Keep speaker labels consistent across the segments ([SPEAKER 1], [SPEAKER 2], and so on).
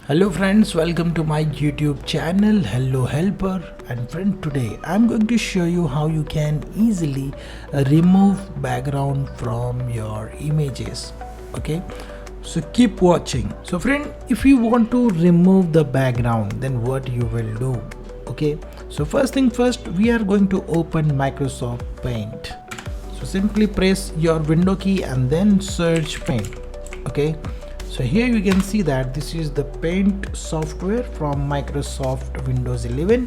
[SPEAKER 1] Hello friends, welcome to my YouTube channel Hello Helper. And friend, today I'm going to show you how you can easily remove background from your images. Okay, so keep watching. So friend, if you want to remove the background, then what you will do? Okay, so first thing first, we are going to open Microsoft Paint. So simply press your window key and then search Paint. Okay, so here you can see that this is the Paint software from Microsoft Windows 11.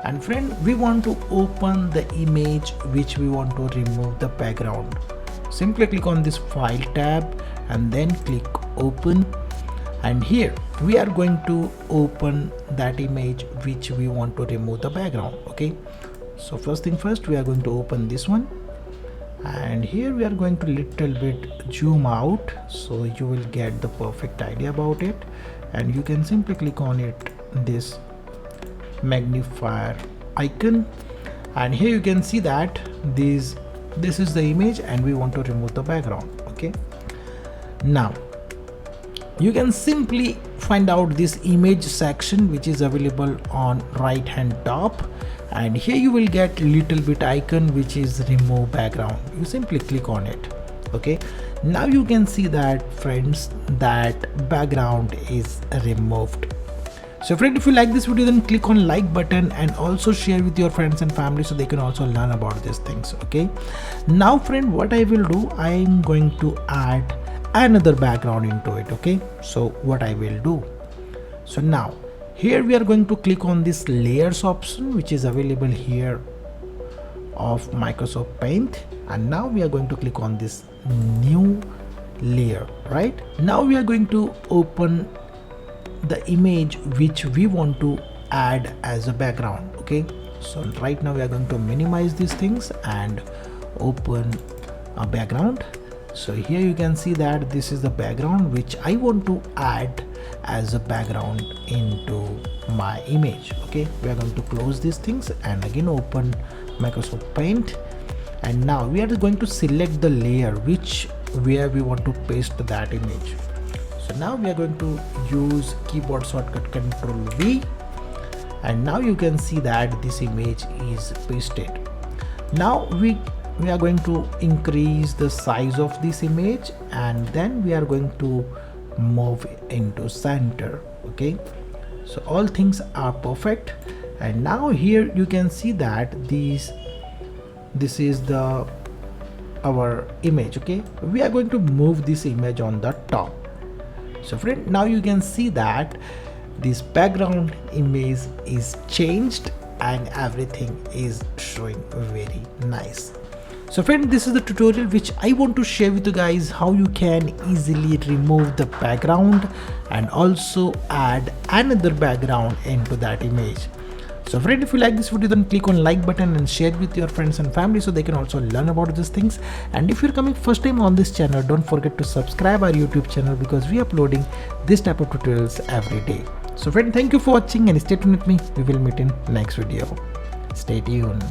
[SPEAKER 1] And friend, we want to open the image which we want to remove the background. Simply click on this file tab and then click open. And here we are going to open that image which we want to remove the background. Okay, so first thing first, we are going to open this one. And here we are going to little bit zoom out so you will get the perfect idea about it. And you can simply click on it, this magnifier icon, and here you can see that this is the image and we want to remove the background. Okay, now you can simply find out this image section which is available on right hand top, and here you will get little bit icon which is remove background. You simply click on it. Okay, now you can see that friends, that background is removed. So friend, if you like this video, then click on like button and also share with your friends and family so they can also learn about these things. Okay, now friend, what I will do, I am going to add another background into it. Okay, so what I will do, so now here we are going to click on this layers option which is available here of Microsoft Paint, and now we are going to click on this new layer. Right now we are going to open the image which we want to add as a background. Okay, so right now we are going to minimize these things and open a background. So here you can see that this is the background which I want to add as a background into my image. Okay, we are going to close these things and again open Microsoft Paint, and now we are going to select the layer where we want to paste that image. So now we are going to use keyboard shortcut Ctrl V, and now you can see that this image is pasted. Now we are going to increase the size of this image and then we are going to move into center. Okay, so all things are perfect, and now here you can see that this is our image. Okay, we are going to move this image on the top. So friend, now you can see that this background image is changed and everything is showing very nice. So friend, this is the tutorial which I want to share with you guys how you can easily remove the background and also add another background into that image. So friend, if you like this video, then click on like button and share with your friends and family so they can also learn about these things. And if you're coming first time on this channel, don't forget to subscribe our YouTube channel because we are uploading this type of tutorials every day. So friend, thank you for watching and stay tuned with me. We will meet in next video. Stay tuned.